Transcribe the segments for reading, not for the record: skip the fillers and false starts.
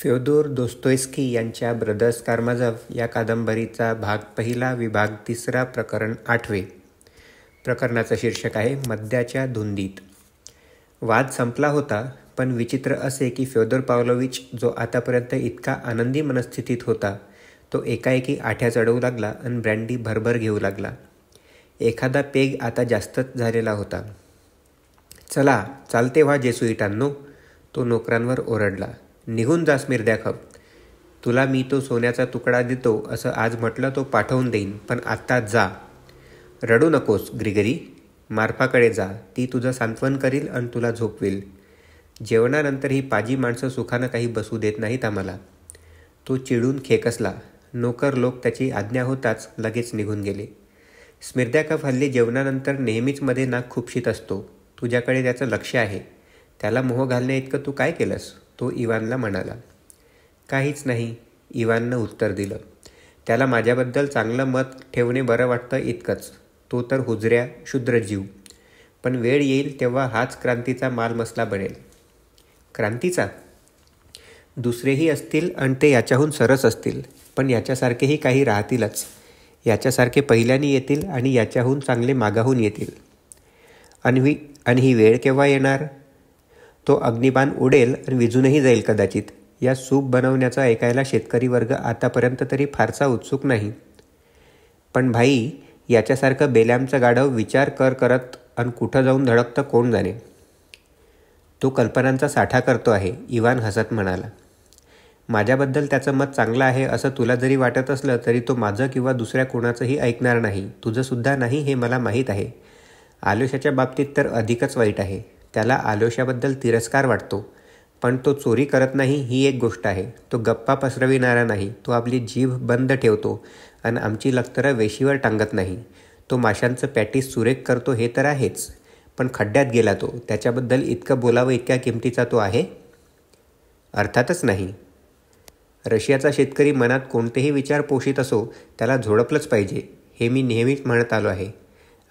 Fyodor दोस्तोयस्की यांच्या brothers कारामाझोव या कादंबरीचा भाग पहिला, विभाग तिसरा, प्रकरण 8. प्रकरणाचं शीर्षक आहे मद्याच्या धुंदीत. वाद संपला होता, पण विचित्र असे की फ्योदोर पाव्लोविच, जो आतापर्यंत इतका आनंदी मनस्थितीत होता, तो एकाएकी आठ्या चढवू लागला आणि ब्रँडी भरभर घेऊ लागला. एखादा पेग आता जास्तच झालेला होता. चला, चालते व्हा जेसुईटांनो, तो नोकरांवर ओरडला. निघून जा स्मिर्द्याखव. तुला मी तो सोन्याचा तुकडा देतो असं आज म्हटलं तो पाठवून देईन, पण आत्ता जा. रडू नकोस ग्रिगरी, मार्फाकडे जा, ती तुझं सांत्वन करील आणि तुला झोपवेल. जेवणानंतर ही पाजी माणसं सुखानं काही बसू देत नाहीत आम्हाला. तो चिडून खेकसला. नोकर लोक त्याची आज्ञा होताच लगेच निघून गेले. स्मिर्द्याकव हल्ली जेवणानंतर नेहमीच मध्ये नाक खुपशीत असतो. तुझ्याकडे त्याचं लक्ष आहे. त्याला मोह घालण्या इतकं तू काय केलंस? तो इवानला म्हणाला. काहीच नाही, इवाननं उत्तर दिलं. त्याला माझ्याबद्दल चांगलं मत ठेवणे बरं वाटतं इतकंच. तो तर हुजऱ्या क्षुद्र जीव. पण वेळ येईल तेव्हा हाच क्रांतीचा मालमसला बनेल. क्रांतीचा? दुसरेही असतील आणि ते याच्याहून सरस असतील, पण याच्यासारखेही काही राहतीलच. याच्यासारखे पहिल्यानी येतील आणि याच्याहून चांगले मागाहून येतील. आणि ही वेळ केव्हा येणार? तो अग्निबाण उडेल आणि विजूनही जाईल कदाचित. या सूप बनवण्याचा ऐकायला शेतकरी वर्ग आतापर्यंत तरी फारसा उत्सुक नाही. पण भाई, याच्यासारखं बेल्यामचं गाढव विचार करत आणि कुठं जाऊन धडकतं कोण जाणे. तो कल्पनांचा साठा करतो आहे, इवान हसत म्हणाला. माझ्याबद्दल त्याचं मत चांगलं आहे असं तुला जरी वाटत असलं तरी तो माझं किंवा दुसऱ्या कोणाचंही ऐकणार नाही. तुझंसुद्धा नाही हे मला माहीत आहे. आलोशाच्या बाबतीत तर अधिकच वाईट आहे. त्याला आलोशाबद्दल तिरस्कार वाटतो, पण तो चोरी करत नाही ही एक गोष्ट आहे. तो गप्पा पसरविणारा नाही. तो आपली जीभ बंद ठेवतो आणि आमची लक्तरं वेशीवर टांगत नाही. तो माशांचं पॅटीस सुरेख करतो हे तर आहेच, पण खड्ड्यात गेला तो. त्याच्याबद्दल इतकं बोलावं इतक्या किमतीचा तो आहे? अर्थातच नाही. रशियाचा शेतकरी मनात कोणतेही विचार पोषित असो, त्याला झोडपलंच पाहिजे, हे मी नेहमीच म्हणत आलो आहे.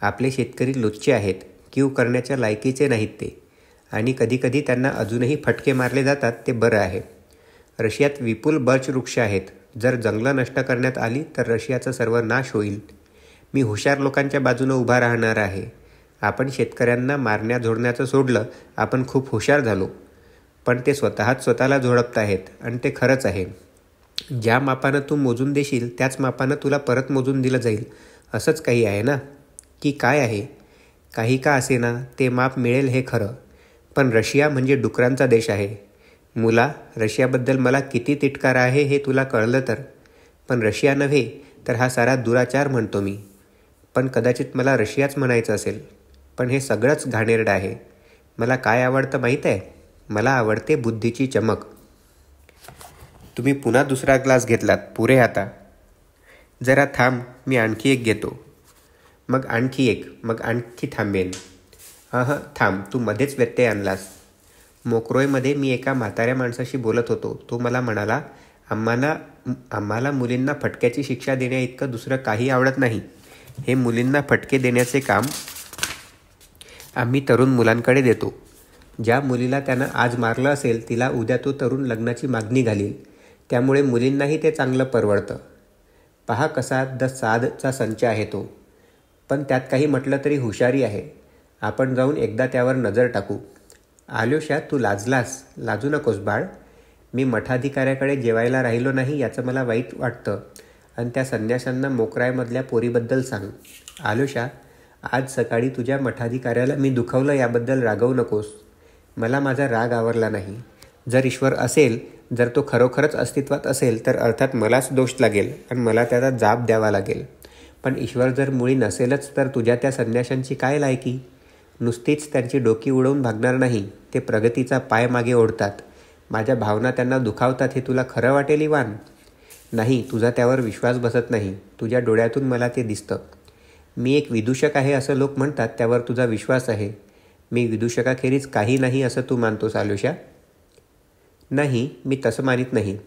आपले शेतकरी लुच्चे आहेत. कीव करण्याच्या लायकीचे नाहीत ते. आणि कधीकधी त्यांना अजूनही फटके मारले जातात, ते बरं आहे. रशियात विपुल बर्च वृक्ष आहेत. जर जंगलं नष्ट करण्यात आली तर रशियाचा सर्व नाश होईल. मी हुशार लोकांच्या बाजूनं उभा राहणार आहे. आपण शेतकऱ्यांना मारण्या झोडण्याचं सोडलं, आपण खूप हुशार झालो. पण ते स्वतःला झोडपत आहेत आणि ते खरंच आहे. ज्या मापानं तू मोजून देशील त्याच मापानं तुला परत मोजून दिलं जाईल, असंच काही आहे ना? की काय आहे? काही का असेना, ते माप मिळेल हे खरं. पण रशिया म्हणजे डुकरांचा देश आहे. मुला, रशियाबद्दल मला किती तिटकार आहे हे तुला कळलं तर. पण रशिया नव्हे तर हा सारा दुराचार म्हणतो मी. पण कदाचित मला रशियाच म्हणायचं असेल. पण हे सगळंच घाणेरडं आहे. मला काय आवडतं माहीत आहे? मला आवडते बुद्धीची चमक. तुम्ही पुन्हा दुसरा ग्लास घेतलात, पुरे आता. जरा थांब, मी आणखी एक घेतो. मग आणखी एक, मग आणखी थांबेन. थांब, तू मध्येच व्यत्यय आणलास. मोक्रोयमध्ये मी एका म्हाताऱ्या माणसाशी बोलत होतो. तो मला म्हणाला, आम्हाला मुलींना फटक्याची शिक्षा देण्या इतकं दुसरं काही आवडत नाही. हे मुलींना फटके देण्याचे काम आम्ही तरुण मुलांकडे देतो. ज्या मुलीला त्यानं आज मारलं असेल तिला उद्या तो तरुण लग्नाची मागणी घालील. त्यामुळे मुलींनाही ते चांगलं परवडतं. पहा कसा साधचा संच आहे तो. पण त्यात काही म्हटलं तरी हुशारी आहे. आपण जाऊन एकदा त्यावर नजर टाकू. आलोशा, तू लाजलास. लाजू नकोस बाळ. मी मठाधिकाऱ्याकडे जेवायला राहिलो नाही याचं मला वाईट वाटतं. आणि त्या संन्याशांना मोकरायमधल्या पोरीबद्दल सांग. आलोशा, आज सकाळी तुझ्या मठाधिकाऱ्याला मी दुखवलं याबद्दल रागवू नकोस. मला माझा राग आवरला नाही. जर ईश्वर असेल, जर तो खरोखरच अस्तित्वात असेल तर अर्थात मलाच दोष लागेल आणि मला त्याचा जाब द्यावा लागेल. पण ईश्वर जर मुळी नसेलच तर तुझ्या त्या संन्याशांची काय लायकी? नुसतीच त्यांची डोकी उडवून भागणार नाही, ते प्रगतीचा पाय मागे ओढतात. माझ्या भावना त्यांना दुखावतात हे तुला खरं वाटेल इवान? नाही, तुझा त्यावर विश्वास बसत नाही. तुझ्या डोळ्यातून मला ते दिसतं. मी एक विदूषक आहे असं लोक म्हणतात, त्यावर तुझा विश्वास आहे. मी विदूषकाखेरीज काही नाही असं तू मानतोस आलोशा? नाही, मी तसं मानित नाही.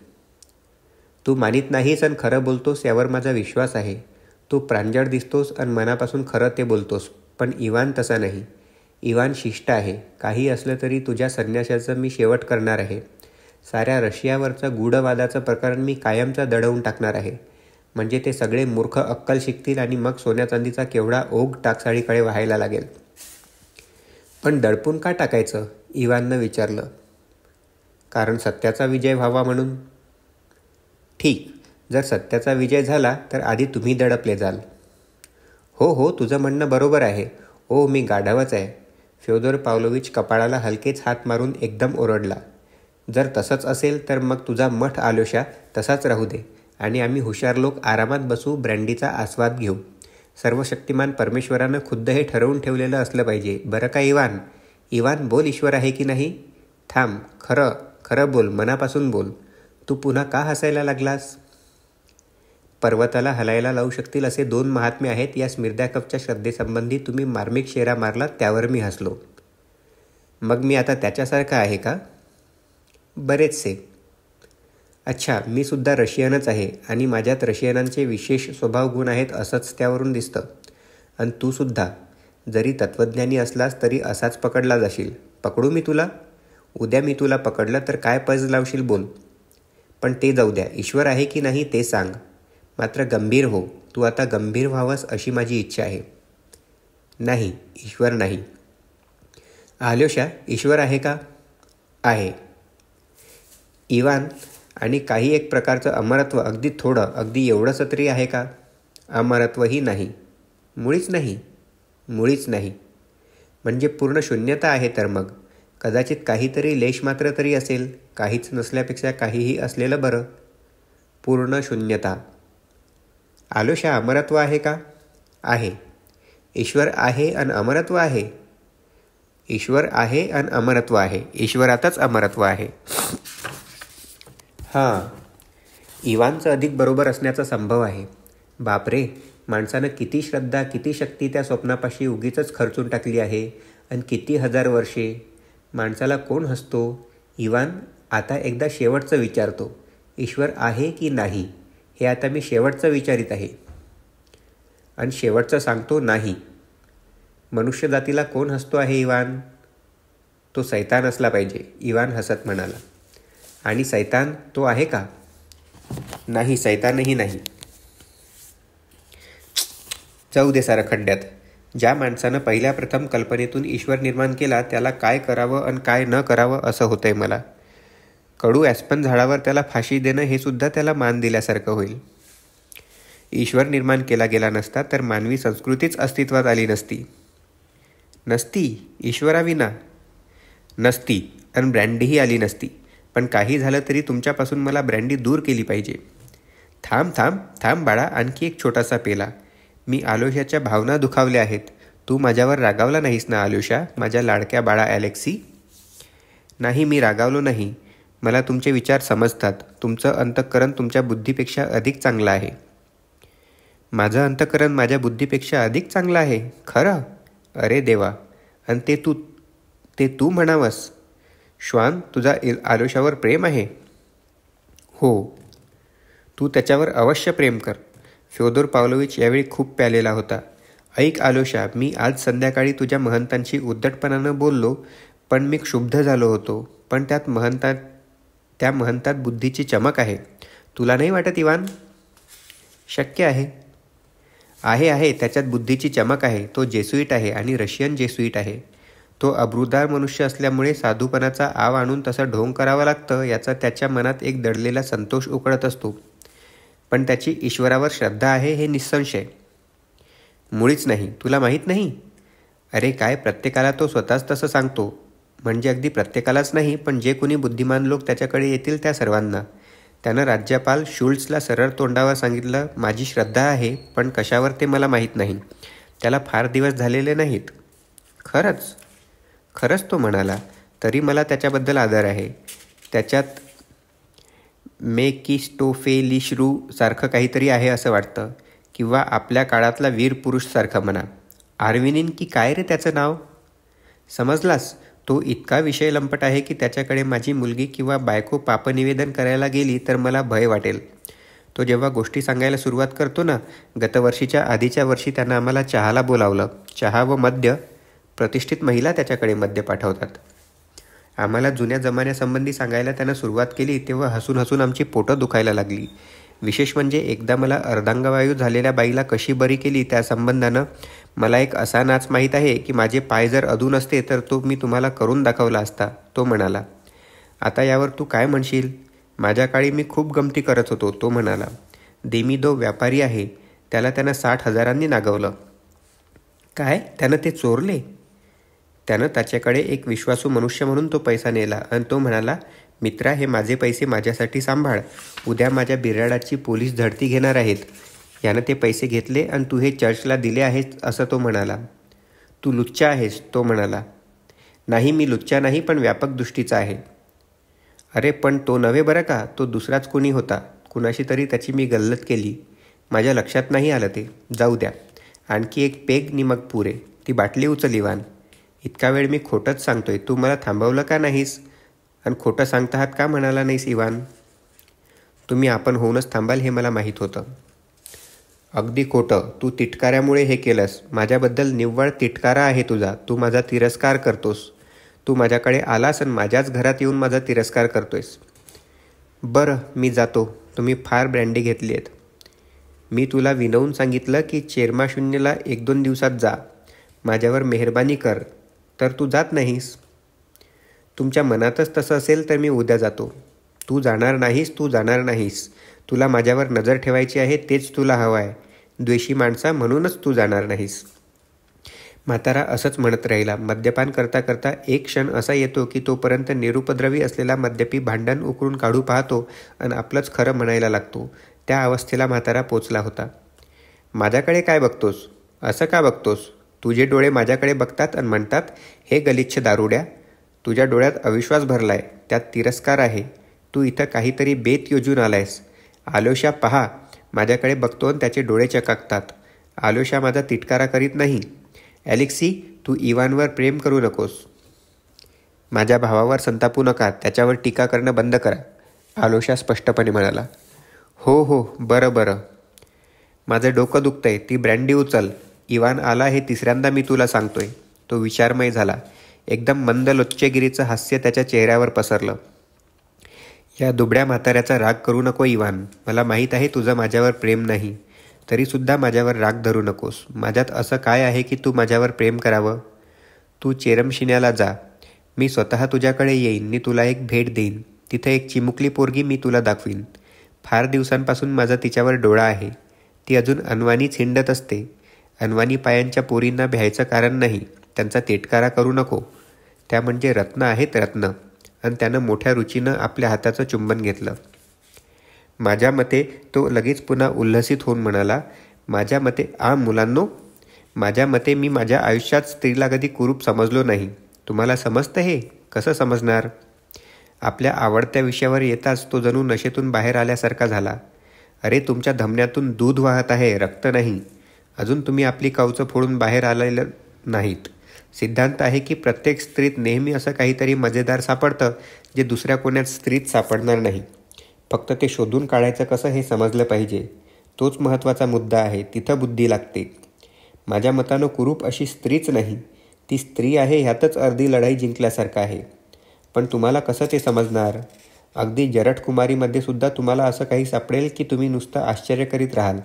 तू मानित नाहीस आणि खरं बोलतोस यावर माझा विश्वास आहे. तू प्रांजळ दिसतोस आणि मनापासून खरं ते बोलतोस. पण इवान तसा नाही. इवान शिष्ट आहे. काही असलं तरी तुझ्या संन्याशाचं मी शेवट करणार आहे. साऱ्या रशियावरचं गूढवादाचं प्रकरण मी कायमचं दडवून टाकणार आहे. म्हणजे ते सगळे मूर्ख अक्कल शिकतील आणि मग सोन्या चांदीचा केवढा ओघ टाकसाळीकडे व्हायला लागेल. पण दडपून का टाकायचं? इवाननं विचारलं. कारण सत्याचा विजय व्हावा म्हणून. ठीक, जर सत्याचा विजय झाला तर आधी तुम्ही दडपले जाल. हो, तुझं म्हणणं बरोबर आहे. मी गाढवच आहे. फ्योदोर पावलोविच कपाळाला हलकेच हात मारून एकदम ओरडला. जर तसंच असेल तर मग तुझा मठ आलोशा तसाच राहू दे आणि आम्ही हुशार लोक आरामात बसू, ब्रँडीचा आस्वाद घेऊ. सर्वशक्तिमान परमेश्वरानं खुद्द हे ठरवून ठेवलेलं असलं पाहिजे, बरं का इवान? इवान, बोल, ईश्वर आहे की नाही? थांब, खरं बोल, मनापासून बोल. तू पुन्हा का हसायला लागलास? पर्वताला हलायला लावू शकतील असे 2 महात्मे आहेत या स्मिर्द्याकपच्या श्रद्धेसंबंधी तुम्ही मार्मिक शेरा मारलात, त्यावर मी हसलो. मग मी आता त्याच्यासारखा आहे का? बरेचसे. अच्छा, मी सुद्धा रशियनच आहे आणि माझ्यात रशियनांचे विशेष स्वभाव गुण आहेत असंच त्यावरून दिसतं. आणि तू सुद्धा. जरी तत्त्वज्ञानी असलास तरी असाच पकडला जाशील. पकडू मी तुला? उद्या मी तुला पकडलं तर काय पज लावशील बोल. पण ते जाऊ द्या, ईश्वर आहे की नाही ते सांग. मात्र गंभीर हो. तू आता गंभीर व्हावंस अशी माझी इच्छा आहे. नाही, ईश्वर नाही. आलोशा, ईश्वर आहे का? आहे. इवान, आणि काही एक प्रकारचं अमरत्व, अगदी थोडं, अगदी एवढंसं तरी आहे का? अमरत्वही नाही. मुळीच नाही? मुळीच नाही. म्हणजे पूर्ण शून्यता आहे तर मग? कदाचित काहीतरी लेश मात्र तरी असेल. काहीच नसल्यापेक्षा काहीही असलेलं बरं. पूर्ण शून्यता. आलोशा, अमरत्व आहे का? आहे. ईश्वर आहे आणि अमरत्व आहे? ईश्वर आहे आणि अमरत्व आहे. ईश्वरातच अमरत्व आहे. हां, इवानचं अधिक बरोबर असण्याचा संभव आहे. बापरे, माणसानं किती श्रद्धा, किती शक्ती त्या स्वप्नापाशी उगीच खर्चून टाकली आहे. आणि किती 1000 वर्षे. माणसाला कोण हसतो? इवान, आता एकदा शेवटचं विचारतो. ईश्वर आहे की नाही हे आता मी शेवटचं विचारित आहे. आणि शेवटचं सांगतो, नाही. मनुष्य जातीला कोण हसतो आहे इवान? तो सैतान असला पाहिजे, इवान हसत म्हणाला. आणि सैतान तो आहे का? नाही, सैतानही नाही. जाऊ दे सारं खड्ड्यात. ज्या माणसानं पहिल्या प्रथम कल्पनेतून ईश्वर निर्माण केला त्याला काय करावं आणि काय न करावं असं होतंय मला. कडू ॲस्पन झाडावर त्याला फाशी देणं हे सुद्धा त्याला मान दिल्यासारखं होईल. ईश्वर निर्माण केला गेला नसता तर मानवी संस्कृतीच अस्तित्वात आली नसती. नसती? ईश्वराविना? नसती. आणि ब्रँडीही आली नसती. पण काही झालं तरी तुमच्यापासून मला ब्रँडी दूर केली पाहिजे. थांब बाळा, आणखी एक छोटासा पेला. मी आलोशाच्या भावना दुखावल्या आहेत. तू माझ्यावर रागावला नाहीस ना आलोशा, माझ्या लाडक्या बाळा ॲलेक्सी? नाही, मी रागावलो नाही. मला तुमचे विचार समजतात. तुमचं अंतःकरण तुमच्या बुद्धीपेक्षा अधिक चांगलं आहे. माझं अंतःकरण माझ्या बुद्धीपेक्षा अधिक चांगलं आहे? खरं? अरे देवा. आणि ते तू म्हणावंस? श्वान, तुझा आलोशावर प्रेम आहे? हो. तू त्याच्यावर अवश्य प्रेम कर. फ्योदोर पावलोविच यावेळी खूप प्यालेला होता. ऐक आलोशा, मी आज संध्याकाळी तुझ्या महंतांशी उद्धटपणानं बोललो, पण मी क्षुब्ध झालो होतो. पण त्या महंतात बुद्धीची चमक आहे. तुला नाही वाटत इवान? शक्य आहे. आहे, त्याच्यात बुद्धीची चमक आहे. तो जेसुईट आहे आणि रशियन जेसुईट आहे. तो अब्रूदार मनुष्य असल्यामुळे साधूपणाचा आव आणून तसं ढोंग करावं लागतं याचा त्याच्या मनात एक दडलेला संतोष उकळत असतो. पण त्याची ईश्वरावर श्रद्धा आहे हे निसंशय. मुळीच नाही. तुला माहीत नाही? अरे काय, प्रत्येकाला तो स्वतःच तसं सांगतो. म्हणजे अगदी प्रत्येकालाच नाही, पण जे कोणी बुद्धिमान लोक त्याच्याकडे येतील त्या सर्वांना. त्यानं राज्यपाल शुल्ट्झला सरळ तोंडावर सांगितलं, माझी श्रद्धा आहे, पण कशावर ते मला माहीत नाही. त्याला फार दिवस झालेले नाहीत. खरंच तो म्हणाला. तरी मला त्याच्याबद्दल आदर आहे. त्याच्यात मेकिस्टोफेलिश्रू सारखं काहीतरी आहे असं वाटतं. किंवा आपल्या काळातला वीर पुरुष सारखं म्हणा. आर्विनिन की काय रे त्याचं नाव? समजलास? तो इतका विषय लंपट आहे की त्याच्याकडे माझी मुलगी किंवा बायको पापनिवेदन करायला गेली तर मला भय वाटेल. तो जेव्हा गोष्टी सांगायला सुरुवात करतो ना, गतवर्षीच्या आधीच्या वर्षी त्यानं आम्हाला चहाला बोलावलं. चहा व मद्य. प्रतिष्ठित महिला त्याच्याकडे मद्य पाठवतात. आम्हाला जुन्या जमान्यासंबंधी सांगायला त्यानं सुरुवात केली तेव्हा हसून हसून आमची पोटं दुखायला लागली. विशेष म्हणजे एकदा मला अर्धांगवायू झालेल्या बाईला कशी बरी केली त्या संबंधानं मला एक असा नाच माहीत आहे की माझे पाय जर अधून असते तर तो मी तुम्हाला करून दाखवला असता, तो म्हणाला. आता यावर तू काय म्हणशील? माझ्या काळी मी खूप गमती करत होतो, तो म्हणाला. देमीदो व्यापारी आहे, त्याला त्यानं 60,000 नागवलं. काय, त्यानं ते चोरले? त्यानं त्याच्याकडे एक विश्वासू मनुष्य म्हणून तो पैसा नेला आणि तो म्हणाला, मित्रा, हे माझे पैसे माझ्यासाठी सांभाळ. उद्या माझ्या बिराडाची पोलीस झडती घेणार आहेत. यानं ते पैसे घेतले आणि तू हे चर्चला दिले आहेस असं तो म्हणाला. तू लुच्चा आहेस, तो म्हणाला. नाही, मी लुच्चा नाही, पण व्यापक दृष्टीचा आहे. अरे पण तो नव्हे बरं का, तो दुसराच कोणी होता. कुणाशी तरी त्याची मी गल्लत केली. माझ्या लक्षात नाही आलं ते. जाऊ द्या. आणखी एक पेग नि मग पुरे. ती बाटली उचल इवान. इतका वेळ मी खोटंच सांगतोय, तू मला थांबवलं का नाहीस? आणि खोटं सांगता आहात का म्हणाला नाहीस इवान? तुम्ही आपण होऊनच थांबाल हे मला माहीत होतं. अगदी खोटं. तू तिटकाऱ्यामुळे हे केलंस. माझ्याबद्दल निव्वळ तिटकारा आहे तुझा. तू माझा तिरस्कार करतोस. तू माझ्याकडे आलास आणि माझ्याच घरात येऊन माझा तिरस्कार करतोयस. बरं, मी जातो. तुम्ही फार ब्रँडी घेतली आहेत. मी तुला विनवून सांगितलं की चेरमाशून्यला 1-2 दिवसात जा. माझ्यावर मेहरबानी कर. तर तू जात नाहीस. तुमच्या मनातच तसं असेल तर मी उद्या जातो. तू जाणार नाहीस, तू जाणार नाहीस. तुला माझ्यावर नजर ठेवायची आहे, तेच तुला हवं आहे. द्वेषी माणसा, म्हणूनच तू जाणार नाहीस. म्हातारा असंच म्हणत राहिला. मद्यपान करता करता एक क्षण असा येतो की तोपर्यंत निरुपद्रवी असलेला मद्यपी भांडण उकळून काढू पाहतो आणि आपलंच खरं म्हणायला लागतो. त्या अवस्थेला म्हातारा पोचला होता. माझ्याकडे काय बघतोस? असं का बघतोस? तुझे डोळे माझ्याकडे बघतात आणि म्हणतात, हे गलिच्छ दारुड्या. तुझ्या डोळ्यात अविश्वास भरलाय, त्यात तिरस्कार आहे. तू इथं काहीतरी बेत योजून आलायस. आलोशा पहा, माझ्याकडे बघतो आणि त्याचे डोळे चकाकतात. आलोशा माझा तिटकारा करीत नाही. ॲलेक्सी, तू इवानवर प्रेम करू नकोस. माझ्या भावावर संतापू नका. त्याच्यावर टीका करणं बंद करा, आलोशा स्पष्टपणे म्हणाला. हो हो, बरं बरं. माझं डोकं दुखतंय. ती ब्रँडी उचल. इवान आला हे तिसऱ्यांदा मी तुला सांगतोय. तो विचारमय झाला. एकदम मंद लोच्चेगिरीचं हास्य त्याच्या चेहऱ्यावर पसरलं. या दुबड्या म्हाताऱ्याचा राग करू नको इवान. मला माहीत आहे तुझं माझ्यावर प्रेम नाही. तरीसुद्धा माझ्यावर राग धरू नकोस. माझ्यात असं काय आहे की तू माझ्यावर प्रेम करावं? तू चेरमशिन्याला जा. मी स्वतः तुझ्याकडे येईन. मी तुला एक भेट देईन. तिथे एक चिमुकली पोरगी मी तुला दाखवीन. फार दिवसांपासून माझा तिच्यावर डोळा आहे. ती अजून अनवानीच हिंडत असते. अनवानी पायांच्या पोरींना भ्यायचं कारण नाही. त्यांचा तिटकारा करू नको. त्या म्हणजे रत्न आहेत, रत्न. आणि त्यानं मोठ्या रुचीनं आपल्या हाताचं चुंबन घेतलं. माझ्या मते, तो लगेच पुन्हा उल्हसित होऊन म्हणाला, माझ्या मते, मुलांनो, माझ्या मते मी माझ्या आयुष्यात स्त्रीला कधी कुरूप समजलो नाही. तुम्हाला समजतं हे? कसं समजणार? आपल्या आवडत्या विषयावर येताच तो जणू नशेतून बाहेर आल्यासारखा झाला. अरे, तुमच्या धमन्यातून दूध वाहत आहे, रक्त नाही. अजून तुम्ही आपली कवचं फोडून बाहेर आलेलं नाहीत. सिद्धांत आहे की प्रत्येक स्त्रीत नेहमी असं काहीतरी मजेदार सापडतं जे दुसऱ्या कोण्यात स्त्रीत सापडणार नाही. फक्त ते शोधून काढायचं कसं हे समजलं पाहिजे. तोच महत्त्वाचा मुद्दा आहे. तिथं बुद्धी लागते. माझ्या मतानं कुरूप अशी स्त्रीच नाही. ती स्त्री आहे ह्यातच अर्धी लढाई जिंकल्यासारखं आहे. पण तुम्हाला कसं ते समजणार? अगदी जरठकुमारीमध्ये सुद्धा तुम्हाला असं काही सापडेल की तुम्ही नुसतं आश्चर्य करीत राहाल.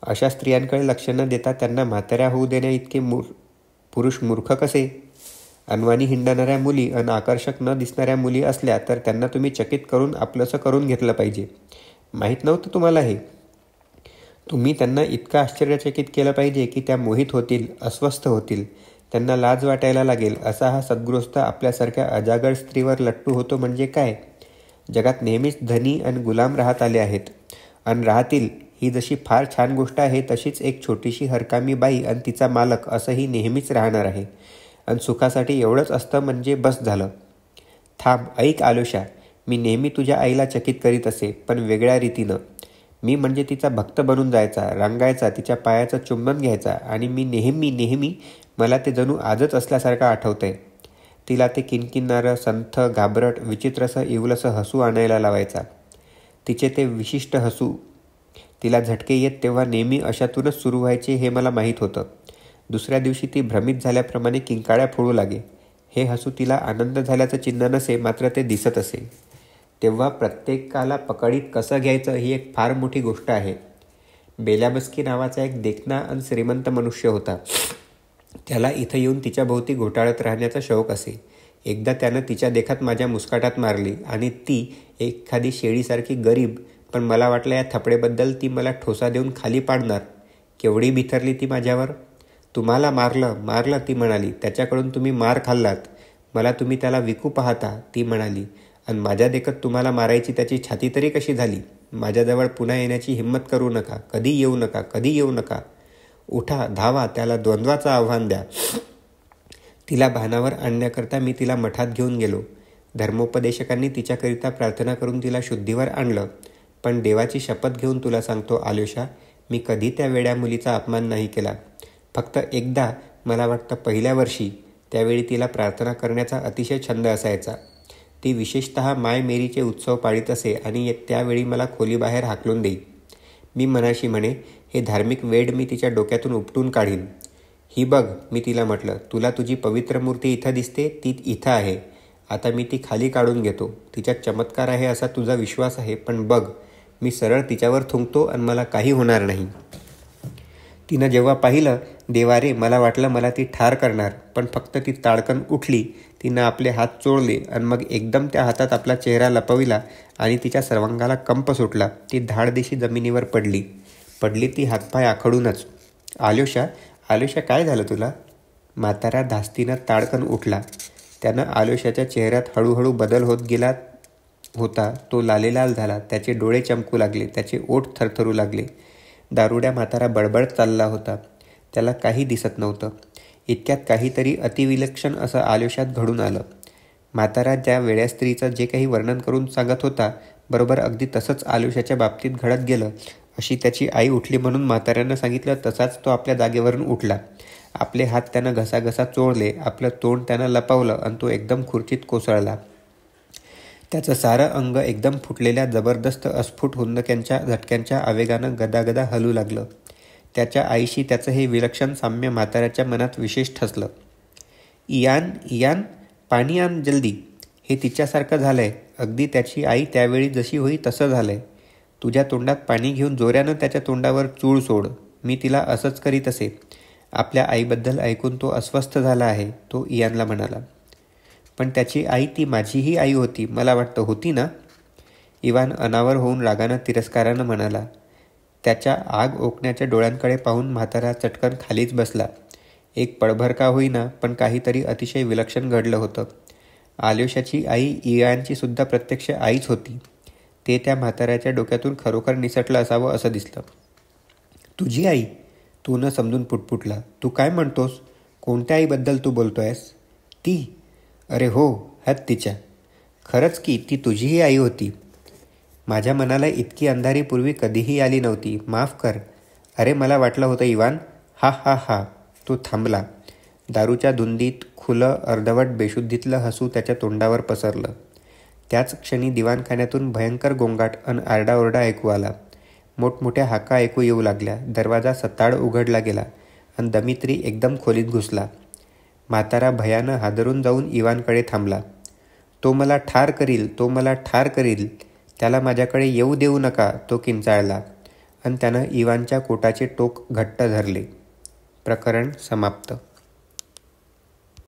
अशा स्त्रियांकडे लक्ष न देता त्यांना म्हाताऱ्या होऊ देण्या इतके पुरुष मूर्ख कसे? अनवाणी हिंडणाऱ्या मुली आणि आकर्षक न दिसणाऱ्या मुली असल्या तर त्यांना तुम्ही चकित करून आपलंसं करून घेतलं पाहिजे. माहीत नव्हतं तुम्हाला हे? तुम्ही त्यांना इतकं आश्चर्यचकित केलं पाहिजे की त्या मोहित होतील, अस्वस्थ होतील. त्यांना लाज वाटायला लागेल. असा हा सद्गृहस्थ आपल्यासारख्या अजागड स्त्रीवर लट्टू होतो म्हणजे काय? जगात नेहमीच धनी आणि गुलाम राहत आले आहेत आणि राहतील. ही जशी फार छान गोष्ट आहे तशीच एक छोटीशी हरकामी बाई आणि तिचा मालक असंही नेहमीच राहणार आहे. आणि सुखासाठी एवढंच असतं म्हणजे बस झालं. थांब, ऐक आलोशा. मी नेहमी तुझ्या आईला चकित करीत असे, पण वेगळ्या रीतीनं. मी म्हणजे तिचा भक्त बनून जायचा, रांगायचा, तिच्या पायाचं चुंबन घ्यायचा. आणि मी नेहमी मला ते जणू आजच असल्यासारखं आठवतंय. तिला ते किणकिणणारं, संथ, घाबरट, विचित्रसं इवलसं हसू आणायला लावायचा. तिचे ते विशिष्ट हसू तिला झटके येत तेव्हा नेहमी अशातूनच सुरू व्हायचे हे मला माहीत होतं. दुसऱ्या दिवशी ती भ्रमित झाल्याप्रमाणे किंकाळ्या फोडू लागे. हे हसू तिला आनंद झाल्याचं चिन्ह नसे, मात्र ते दिसत असे. तेव्हा प्रत्येकाला पकडीत कसं घ्यायचं ही एक फार मोठी गोष्ट आहे. बेल्याबस्की नावाचा एक देखणा आणि श्रीमंत मनुष्य होता. त्याला इथं येऊन तिच्या भोवती घोटाळत राहण्याचा शौक असे. एकदा त्यानं तिच्या देखात माझ्या मुस्काटात मारली आणि ती एखादी शेळीसारखी गरीब, पण मला वाटलं या थपडेबद्दल ती मला ठोसा देऊन खाली पाडणार. केवढी बिथरली ती माझ्यावर. तुम्हाला मारलं ती म्हणाली. त्याच्याकडून तुम्ही मार खाल्लात. मला तुम्ही त्याला विकू पाहता ती म्हणाली. आणि माझ्या देखत तुम्हाला मारायची त्याची छाती तरी कशी झाली. माझ्याजवळ पुन्हा येण्याची हिंमत करू नका. कधी येऊ नका. उठा, धावा, त्याला द्वंद्वाचं आव्हान द्या. तिला भानावर आणण्याकरता मी तिला मठात घेऊन गेलो. धर्मोपदेशकांनी तिच्याकरिता प्रार्थना करून तिला शुद्धीवर आणलं. पण देवाची शपथ घेऊन तुला सांगतो आल्योशा, मी कधी त्या वेड्या मुलीचा अपमान नाही केला. फक्त एकदा, मला वाटतं पहिल्या वर्षी, त्यावेळी तिला प्रार्थना करण्याचा अतिशय छंद असायचा. ती विशेषतः माय मेरीचे उत्सव पाळीत असे आणि त्यावेळी मला खोलीबाहेर हाकलून देई. मी मनाशी म्हणे, हे धार्मिक वेड मी तिच्या डोक्यातून उपटून काढीन. ही बघ, मी तिला म्हटलं, तुला तुझी पवित्र मूर्ती इथं दिसते, ती इथं आहे. आता मी ती खाली काढून घेतो. तिच्यात चमत्कार आहे असा तुझा विश्वास आहे, पण बघ, मी सरळ तिच्यावर थुंकतो आणि मला काही होणार नाही. तिनं जेव्हा पाहिलं, देवारे, मला वाटलं मला ती ठार करणार, पण फक्त ती ताडकन उठली. तिनं आपले हात चोळले आणि मग एकदम त्या हातात आपला चेहरा लपविला आणि तिच्या सर्वांगाला कंप सुटला. ती धाडदिशी जमिनीवर पडली ती हातपाय आखडूनच. आल्योशा, काय झालं तुला? म्हातारा धास्तीनं ताडकन उठला. त्यानं आल्योशाच्या चेहऱ्यात हळूहळू बदल होत गेला होता. तो लालेलाल झाला. त्याचे डोळे चमकू लागले. त्याचे ओठ थरथरू लागले. दारुड्या म्हातारा बडबडत चालला होता. त्याला काही दिसत नव्हतं. इतक्यात काहीतरी अतिविलक्षण असं आल्योशात घडून आलं. म्हातारा ज्या वेड्या स्त्रीचं जे काही वर्णन करून सांगत होता, बरोबर अगदी तसंच आल्योशाच्या बाबतीत घडत गेलं. अशी त्याची आई उठली म्हणून म्हाताऱ्यानं सांगितलं तसाच तो आपल्या जागेवरून उठला. आपले हात त्यानं घसाघसा चोळले. आपलं तोंड त्यानं लपवलं आणि तो एकदम खुर्चीत कोसळला. त्याचं सारं अंग एकदम फुटलेल्या जबरदस्त अस्फुट हुंदक्यांच्या झटक्यांच्या आवेगानं गदागदा हलू लागलं. त्याच्या आईशी त्याचं हे विलक्षण साम्य म्हाताऱ्याच्या मनात विशेष ठसलं. इयान, पाणी आण जल्दी. हे तिच्यासारखं झालंय. अगदी त्याची आई त्यावेळी जशी होई तसं झालंय. तुझ्या तोंडात पाणी घेऊन जोऱ्यानं त्याच्या तोंडावर चूळ सोड. मी तिला असंच करीत असे. आपल्या आईबद्दल ऐकून तो अस्वस्थ झाला आहे, तो इयानला म्हणाला. पण त्याची आई ती माझीही आई होती, मला वाटतं, होती ना? इवान अनावर होऊन रागानं तिरस्कारानं म्हणाला. त्याच्या आग ओकण्याच्या डोळ्यांकडे पाहून म्हातारा चटकन खालीच बसला. एक पळभर का होईना, पण काहीतरी अतिशय विलक्षण घडलं होतं. आल्योशाची आई इयानची सुद्धा प्रत्यक्ष आईच होती. ते त्या म्हाताऱ्याच्या डोक्यातून खरोखर निसटलं असावं असं दिसलं. तुझी आई? तू न समजून पुटपुटला. तू काय म्हणतोस? कोणत्या आईबद्दल तू बोलतोयस? ती? अरे हो, तिच्या. खरंच की ती तुझीही आई होती. माझ्या मनाला इतकी अंधारी पूर्वी कधीही आली नव्हती. माफ कर. अरे, मला वाटलं होतं इवान. हा. तो थांबला. दारूच्या धुंदीत खुलं अर्धवट बेशुद्धीतलं हसू त्याच्या तोंडावर पसरलं. त्याच क्षणी दिवाणखान्यातून भयंकर गोंगाट अन आरडाओरडा ऐकू आला. मोठमोठ्या हाका ऐकू येऊ लागल्या. दरवाजा सताड उघडला गेला आणि दमित्री एकदम खोलीत घुसला. म्हातारा भयानं हादरून जाऊन इवानकडे थांबला. तो मला ठार करील. त्याला माझ्याकडे येऊ देऊ नका, तो किंचाळला आणि त्यानं इवानच्या कोटाचे टोक घट्ट धरले. प्रकरण समाप्त.